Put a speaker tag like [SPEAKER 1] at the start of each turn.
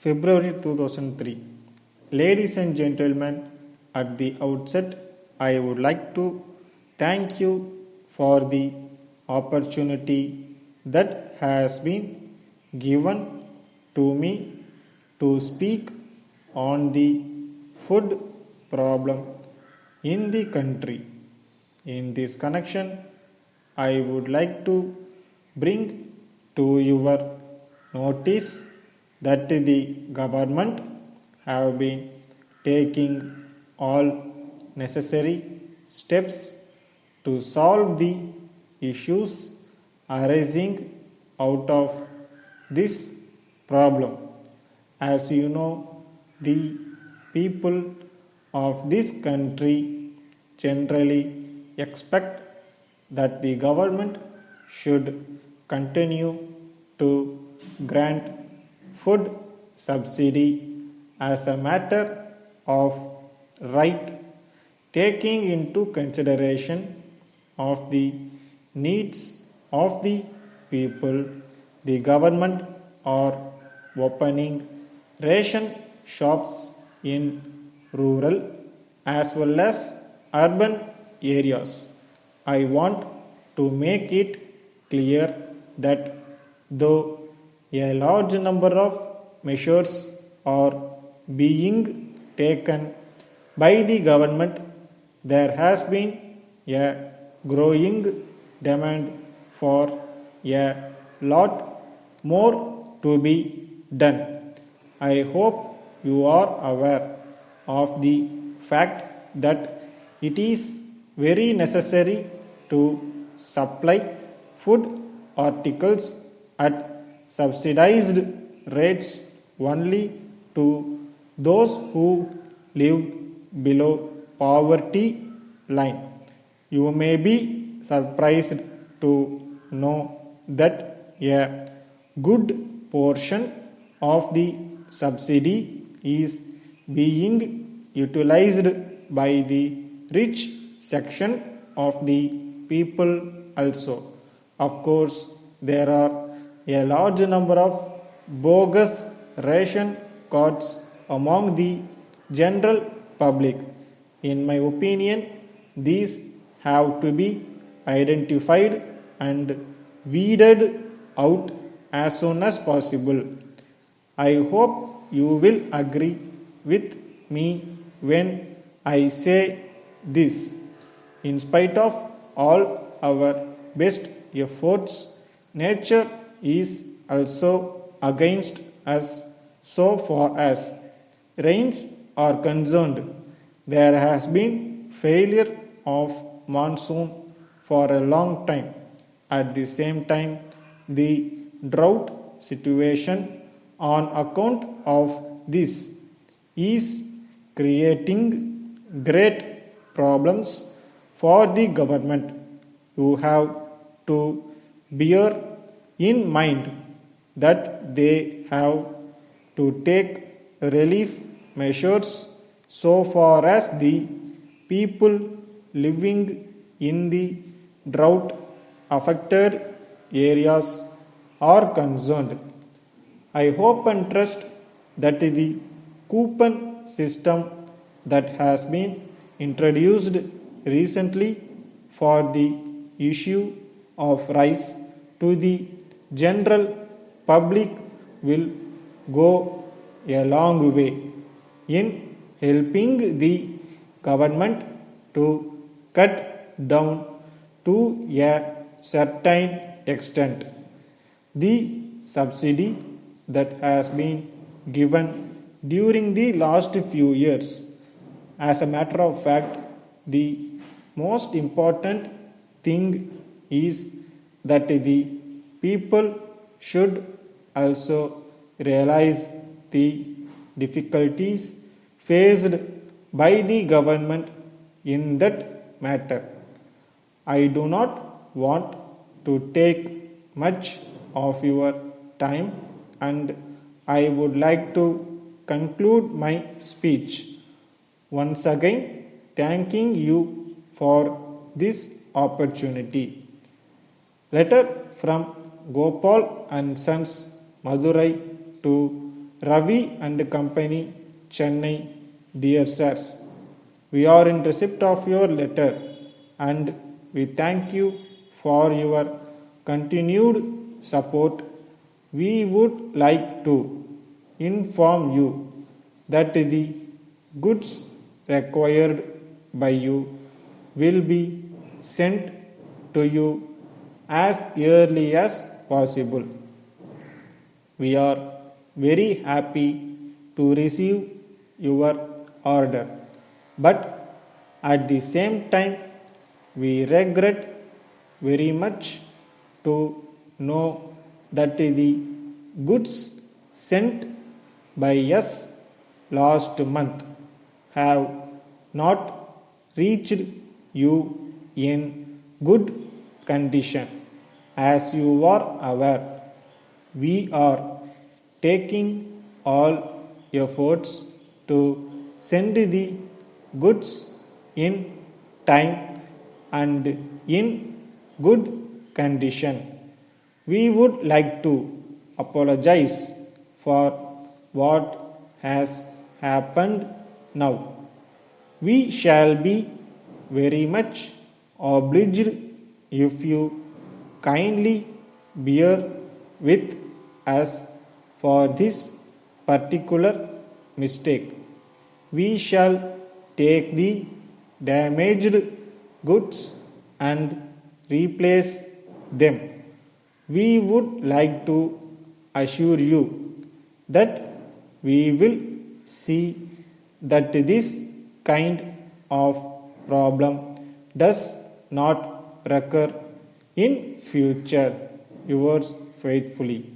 [SPEAKER 1] February 2003. Ladies and gentlemen, at the outset, I would like to thank you for the opportunity that has been given to me to speak on the food problem in the country. In this connection, I would like to bring to your notice that the government have been taking all necessary steps to solve the issues arising out of this problem. As you know, the people of this country generally expect that the government should continue to grant food subsidy as a matter of right, taking into consideration of the needs of the people. The government are opening ration shops in rural as well as urban areas. I want to make it clear that though a large number of measures are being taken by the government, there has been a growing demand for a lot more to be done. I hope you are aware of the fact that it is very necessary to supply food articles at subsidized rates only to those who live below poverty line. You may be surprised to know that a good portion of the subsidy is being utilized by the rich section of the people also. Of course, there are a large number of bogus ration cards among the general public. In my opinion, these have to be identified and weeded out as soon as possible. I hope you will agree with me when I say this. In spite of all our best efforts, nature is also against us so far as rains are concerned. There has been failure of monsoon for a long time. At the same time, the drought situation on account of this is creating great problems for the government. You have to bear in mind that they have to take relief measures so far as the people living in the drought affected areas are concerned. I hope and trust that the coupon system that has been introduced recently for the issue of rice to the general public will go a long way in helping the government to cut down to a certain extent the subsidy that has been given during the last few years. As a matter of fact, the most important thing is that the people should also realize the difficulties faced by the government in that matter. I do not want to take much of your time, and I would like to conclude my speech. Once again, thanking you for this opportunity. Letter from Gopal and Sons, Madurai to Ravi and Company, Chennai. Dear sirs, we are in receipt of your letter and we thank you for your continued support. We would like to inform you that the goods required by you will be sent to you as early as possible. We are very happy to receive your order, but at the same time, we regret very much to know that the goods sent by us last month have not reached you in good condition. As you are aware, we are taking all efforts to send the goods in time and in good condition. We would like to apologize for what has happened now. We shall be very much obliged if you kindly bear with us for this particular mistake. We shall take the damaged goods and replace them. We would like to assure you that we will see that this kind of problem does not recur in future. Yours faithfully.